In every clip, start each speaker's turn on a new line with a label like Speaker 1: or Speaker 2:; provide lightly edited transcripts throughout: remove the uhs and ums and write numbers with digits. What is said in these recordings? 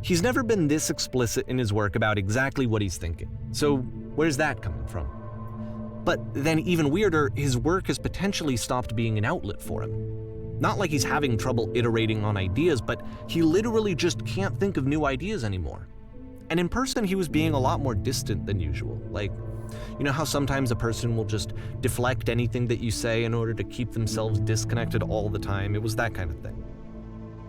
Speaker 1: He's never been this explicit in his work about exactly what he's thinking, so where's that coming from? But then even weirder, his work has potentially stopped being an outlet for him. Not like he's having trouble iterating on ideas, but he literally just can't think of new ideas anymore. And in person, he was being a lot more distant than usual. Like, you know how sometimes a person will just deflect anything that you say in order to keep themselves disconnected all the time? It was that kind of thing.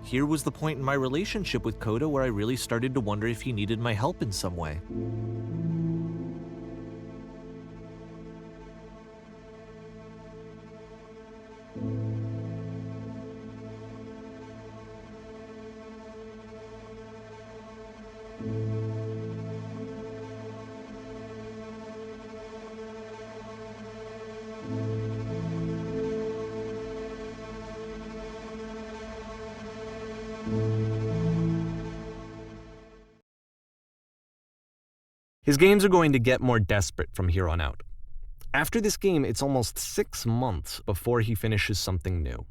Speaker 1: Here was the point in my relationship with Coda where I really started to wonder if he needed my help in some way. His games are going to get more desperate from here on out. After this game, it's almost 6 months before he finishes something new.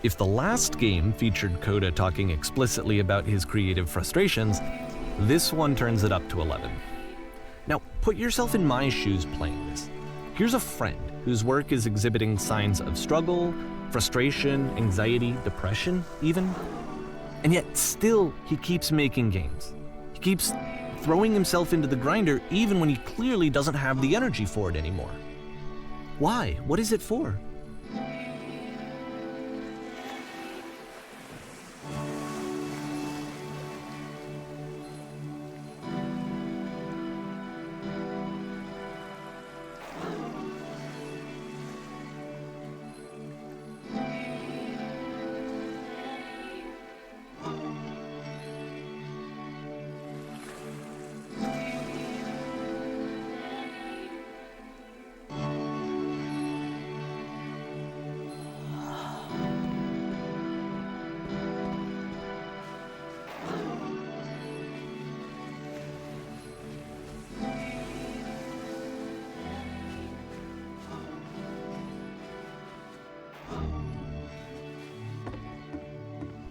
Speaker 1: If the last game featured Coda talking explicitly about his creative frustrations, this one turns it up to 11. Now, put yourself in my shoes playing this. Here's a friend whose work is exhibiting signs of struggle, frustration, anxiety, depression, even. And yet still, he keeps making games. He keeps throwing himself into the grinder even when he clearly doesn't have the energy for it anymore. Why? What is it for?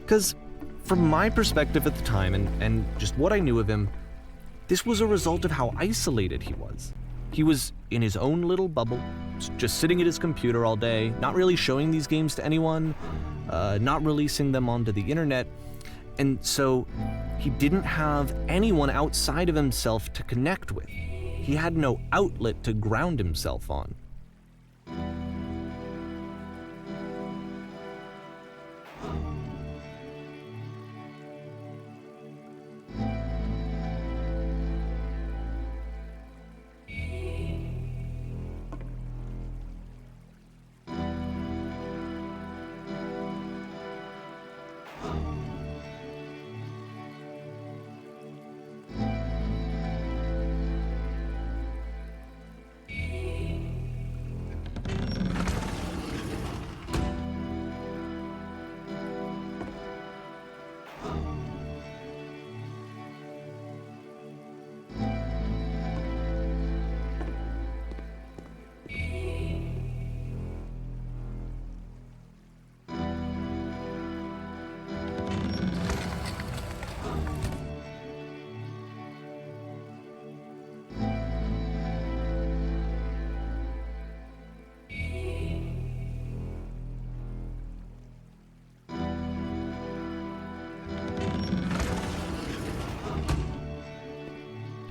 Speaker 1: Because from my perspective at the time and just what I knew of him, this was a result of how isolated he was. He was in his own little bubble, just sitting at his computer all day, not really showing these games to anyone, not releasing them onto the internet, and so he didn't have anyone outside of himself to connect with. He had no outlet to ground himself on.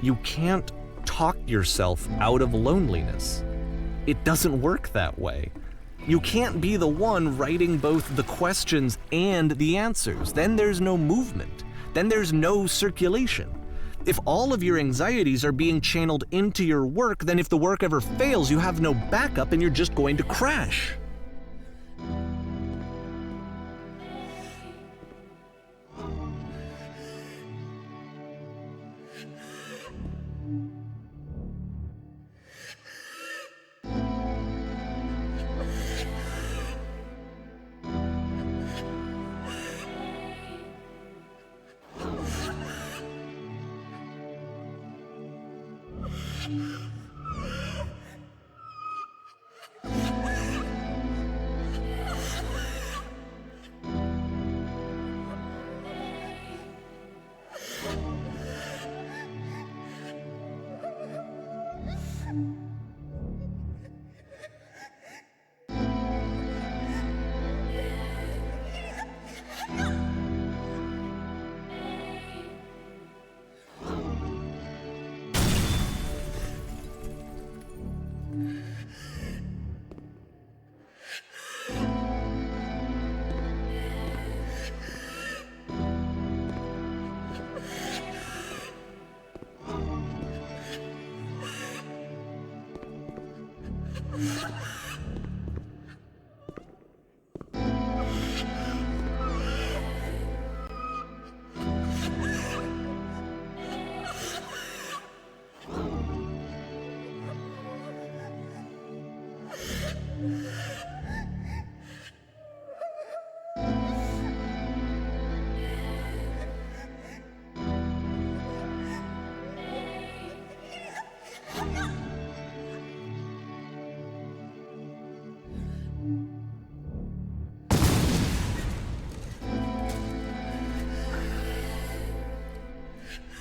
Speaker 1: You can't talk yourself out of loneliness. It doesn't work that way. You can't be the one writing both the questions and the answers. Then there's no movement. Then there's no circulation. If all of your anxieties are being channeled into your work, then if the work ever fails, you have no backup and you're just going to crash.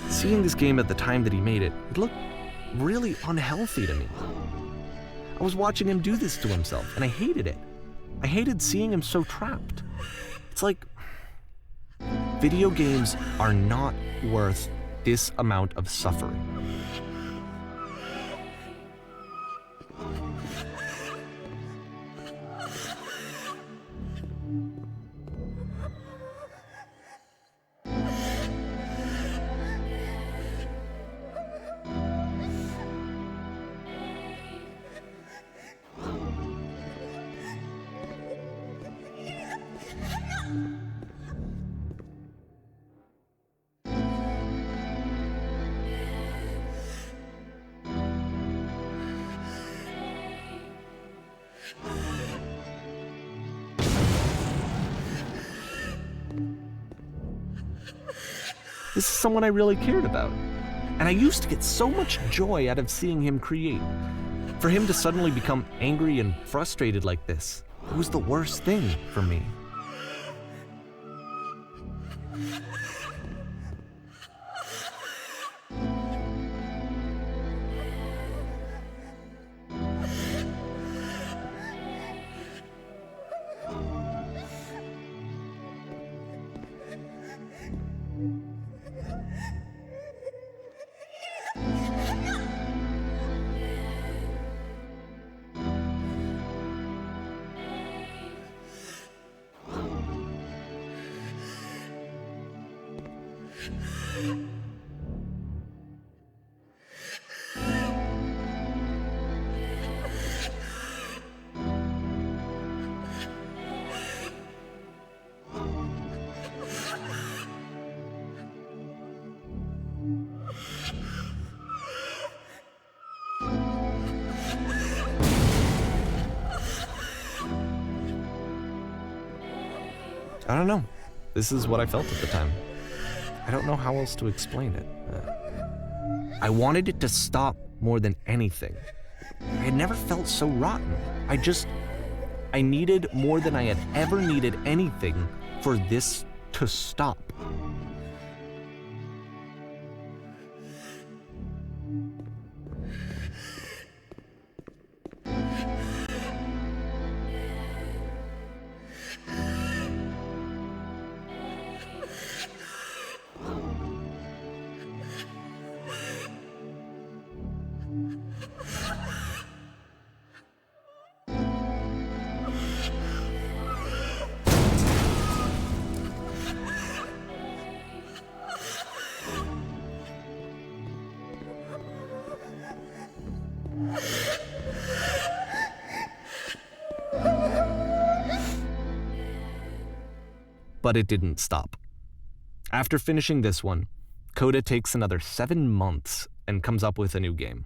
Speaker 1: Seeing this game at the time that he made it, it looked really unhealthy to me. I was watching him do this to himself, and I hated it. I hated seeing him so trapped. It's like, video games are not worth this amount of suffering. This is someone I really cared about. And I used to get so much joy out of seeing him create. For him to suddenly become angry and frustrated like this, it was the worst thing for me. I don't know. This is what I felt at the time. I don't know how else to explain it. I wanted it to stop more than anything. I had never felt so rotten. I needed more than I had ever needed anything for this to stop. But it didn't stop. After finishing this one, Coda takes another 7 months and comes up with a new game.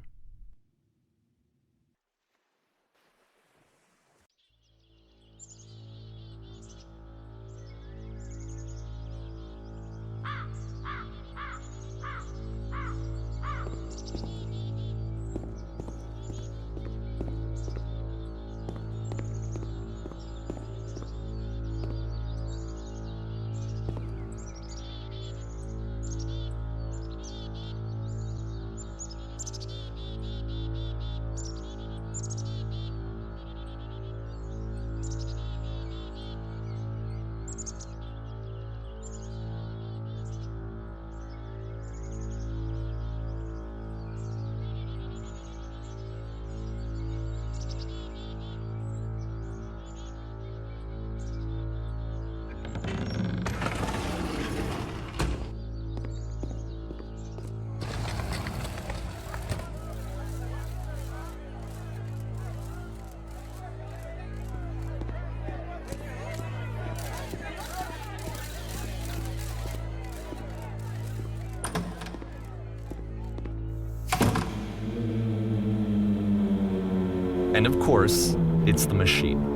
Speaker 1: And of course, it's the machine.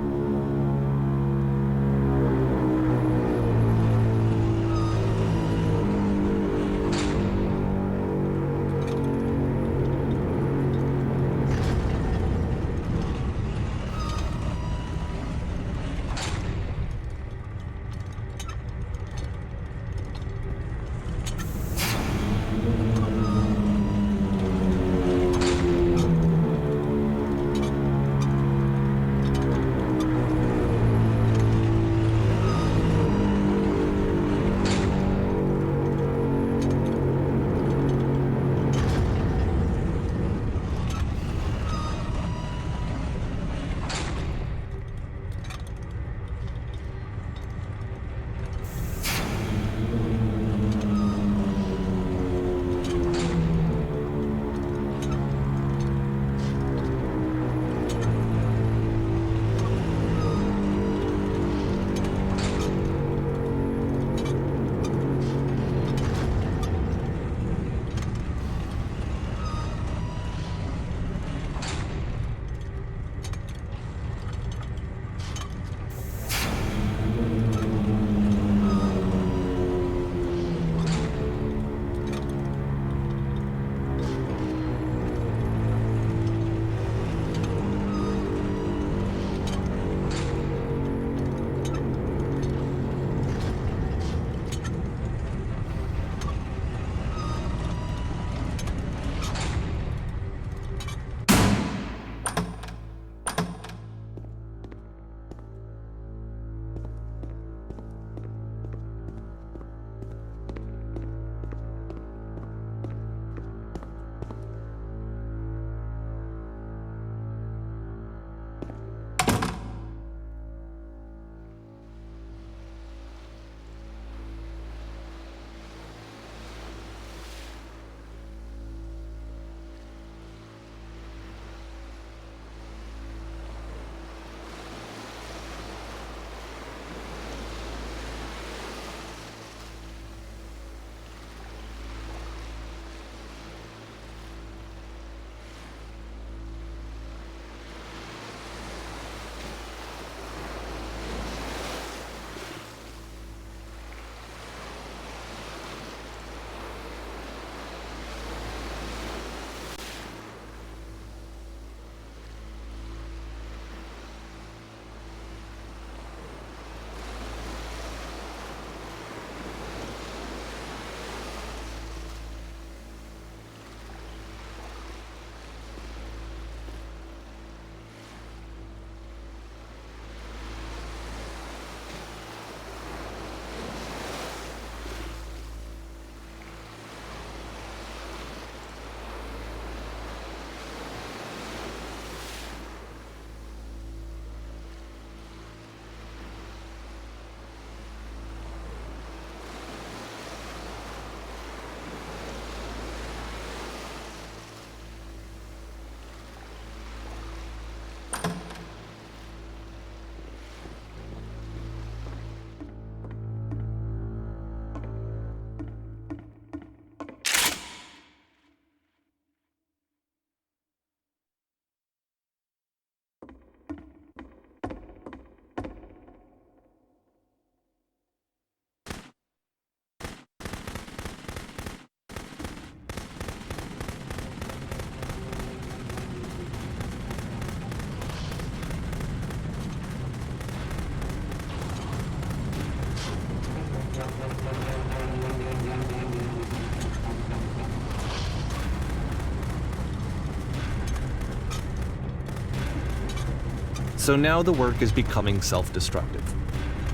Speaker 1: So now the work is becoming self-destructive.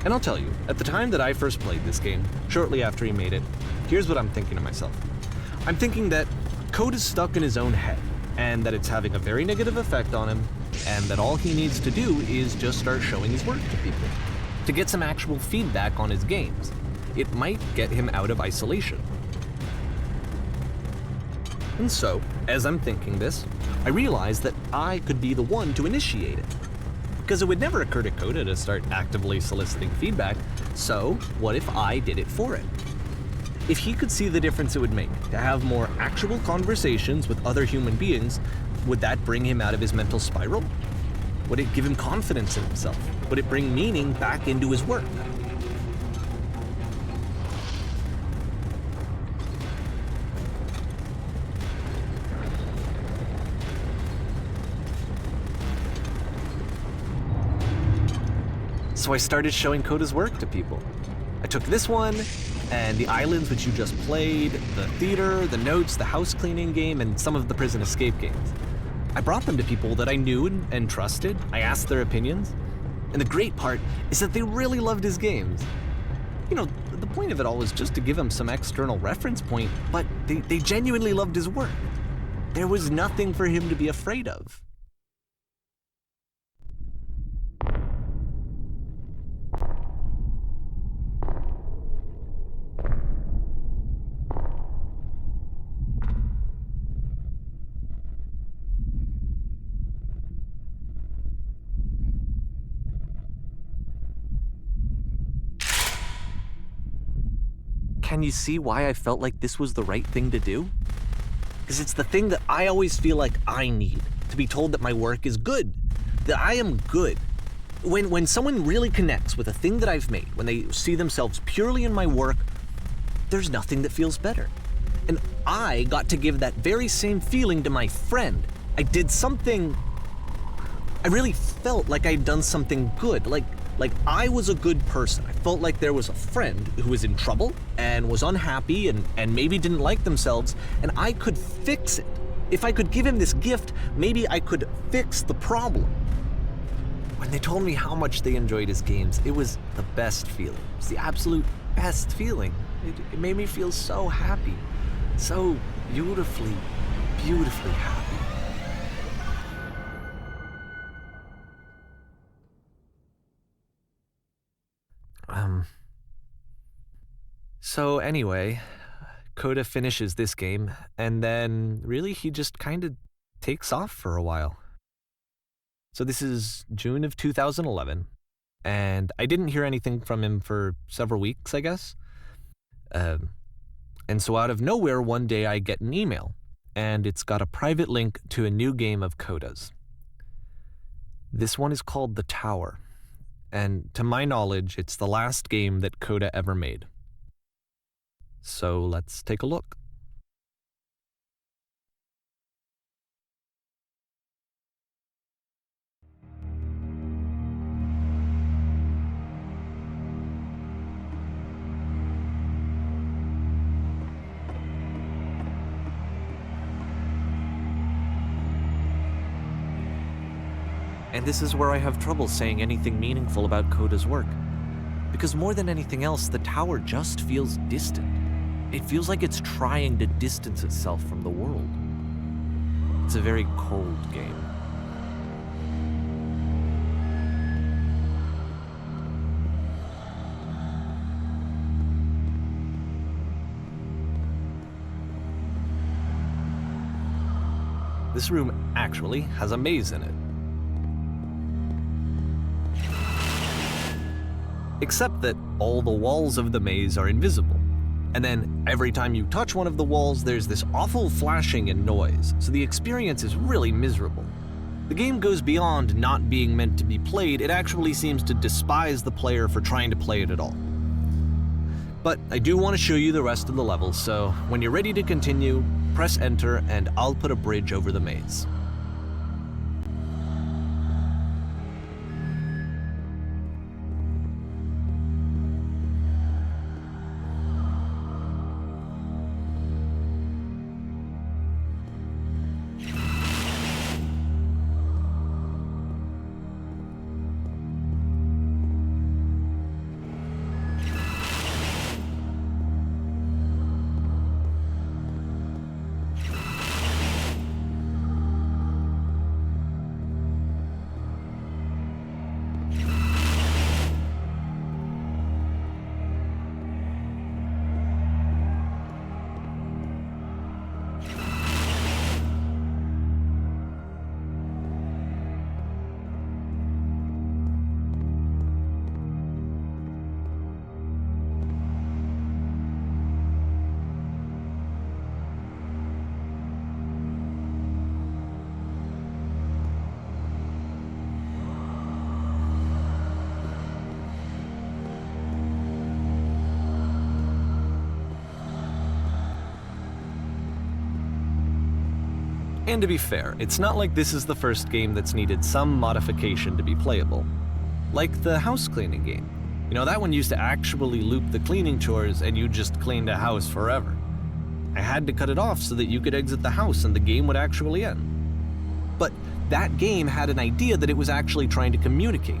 Speaker 1: And I'll tell you, at the time that I first played this game, shortly after he made it, here's what I'm thinking to myself. I'm thinking that code is stuck in his own head, and that it's having a very negative effect on him, and that all he needs to do is just start showing his work to people, to get some actual feedback on his games. It might get him out of isolation. And so, as I'm thinking this, I realize that I could be the one to initiate it. Because it would never occur to Coda to start actively soliciting feedback, so what if I did it for him? If he could see the difference it would make to have more actual conversations with other human beings, would that bring him out of his mental spiral? Would it give him confidence in himself? Would it bring meaning back into his work? So I started showing Coda's work to people. I took this one, and the islands which you just played, the theater, the notes, the house cleaning game, and some of the prison escape games. I brought them to people that I knew and trusted. I asked their opinions. And the great part is that they really loved his games. You know, the point of it all was just to give him some external reference point, but they genuinely loved his work. There was nothing for him to be afraid of. Can you see why I felt like this was the right thing to do? Because it's the thing that I always feel like I need, to be told that my work is good, that I am good. When someone really connects with a thing that I've made, when they see themselves purely in my work, there's nothing that feels better. And I got to give that very same feeling to my friend. I did something, I really felt like I'd done something good, like I was a good person. I felt like there was a friend who was in trouble and was unhappy and maybe didn't like themselves, and I could fix it. If I could give him this gift, maybe I could fix the problem. When they told me how much they enjoyed his games, it was the best feeling. It was the absolute best feeling. It made me feel so happy, so beautifully, beautifully happy. So anyway, Coda finishes this game, and then really he just kind of takes off for a while. So this is June of 2011, and I didn't hear anything from him for several weeks, I guess. And so out of nowhere, one day I get an email, and it's got a private link to a new game of Coda's. This one is called The Tower, and to my knowledge, it's the last game that Coda ever made. So let's take a look. And this is where I have trouble saying anything meaningful about Coda's work. Because more than anything else, the tower just feels distant. It feels like it's trying to distance itself from the world. It's a very cold game. This room actually has a maze in it. Except that all the walls of the maze are invisible. And then every time you touch one of the walls, there's this awful flashing and noise, so the experience is really miserable. The game goes beyond not being meant to be played, it actually seems to despise the player for trying to play it at all. But I do want to show you the rest of the levels, so when you're ready to continue, press enter and I'll put a bridge over the maze. And to be fair, it's not like this is the first game that's needed some modification to be playable. Like the house cleaning game. You know, that one used to actually loop the cleaning chores and you just cleaned a house forever. I had to cut it off so that you could exit the house and the game would actually end. But that game had an idea that it was actually trying to communicate.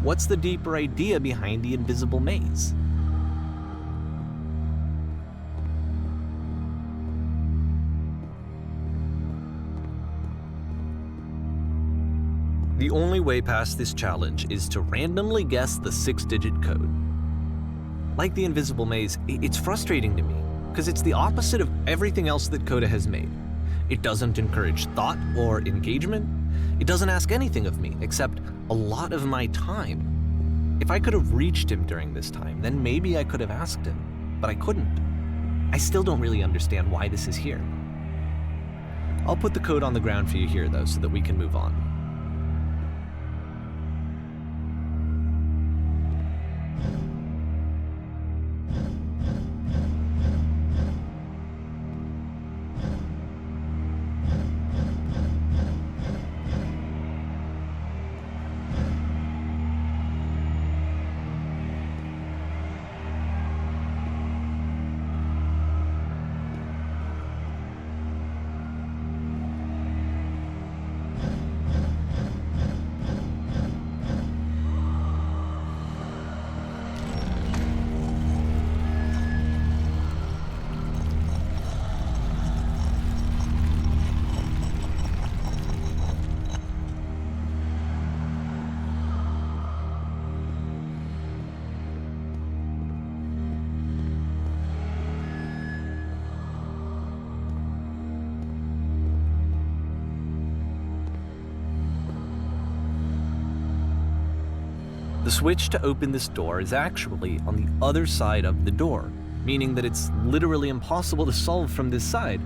Speaker 1: What's the deeper idea behind the invisible maze? The only way past this challenge is to randomly guess the 6-digit code. Like the invisible maze, it's frustrating to me, because it's the opposite of everything else that Coda has made. It doesn't encourage thought or engagement. It doesn't ask anything of me, except a lot of my time. If I could have reached him during this time, then maybe I could have asked him, but I couldn't. I still don't really understand why this is here. I'll put the code on the ground for you here, though, so that we can move on. The switch to open this door is actually on the other side of the door, meaning that it's literally impossible to solve from this side.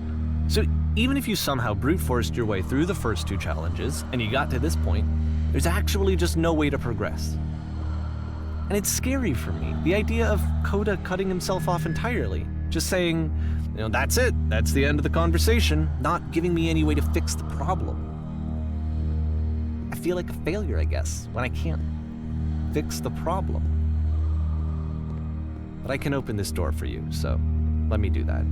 Speaker 1: So even if you somehow brute forced your way through the first 2 challenges and you got to this point, there's actually just no way to progress. And it's scary for me, the idea of Coda cutting himself off entirely, just saying, you know, that's it, that's the end of the conversation, not giving me any way to fix the problem. I feel like a failure, I guess, when I can't fix the problem. But I can open this door for you, so let me do that.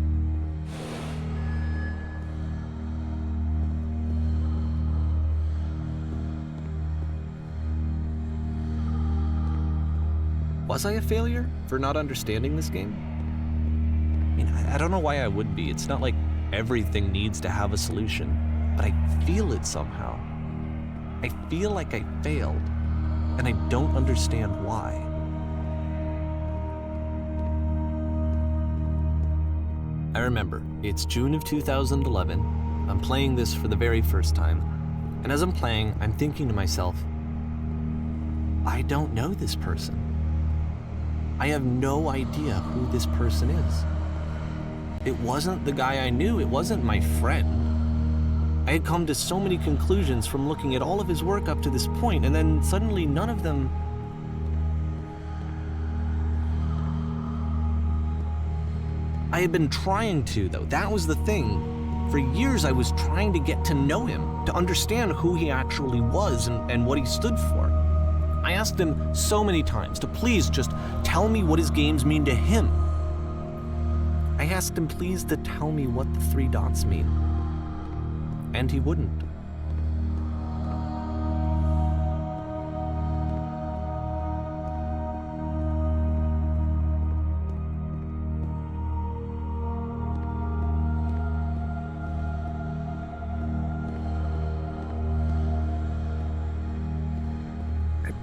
Speaker 1: Was I a failure for not understanding this game? I mean, I don't know why I would be. It's not like everything needs to have a solution, but I feel it somehow. I feel like I failed. And I don't understand why. I remember, it's June of 2011, I'm playing this for the very first time, and as I'm playing, I'm thinking to myself, I don't know this person. I have no idea who this person is. It wasn't the guy I knew, it wasn't my friend. I had come to so many conclusions from looking at all of his work up to this point, and then suddenly none of them... I had been trying to, though. That was the thing. For years I was trying to get to know him, to understand who he actually was and what he stood for. I asked him so many times to please just tell me what his games mean to him. I asked him please to tell me what the 3 dots mean. And he wouldn't.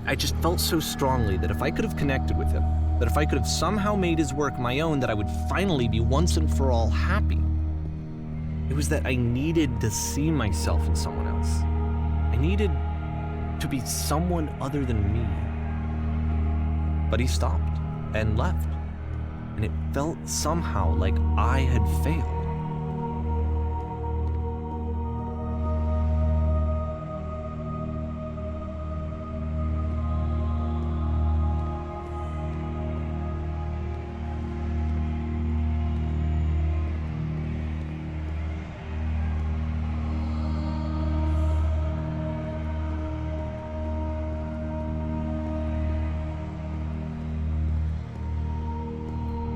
Speaker 1: I just felt so strongly that if I could have connected with him, that if I could have somehow made his work my own, that I would finally be once and for all happy. It was that I needed to see myself in someone else. I needed to be someone other than me. But he stopped and left, and it felt somehow like I had failed.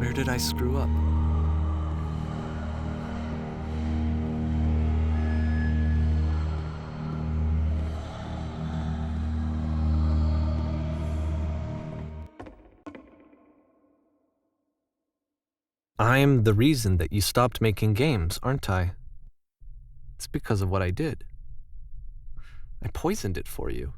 Speaker 1: Where did I screw up? I'm the reason that you stopped making games, aren't I? It's because of what I did. I poisoned it for you.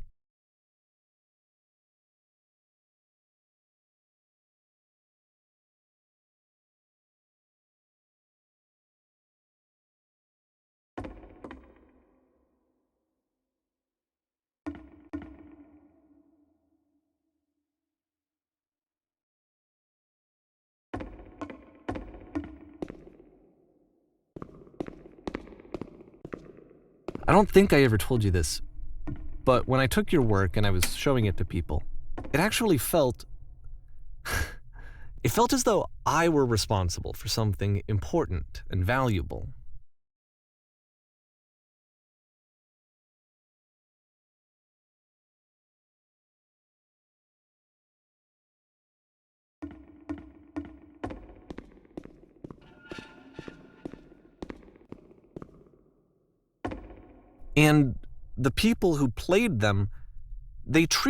Speaker 1: I don't think I ever told you this, but when I took your work and I was showing it to people, it actually felt... it felt as though I were responsible for something important and valuable. And the people who played them, they treated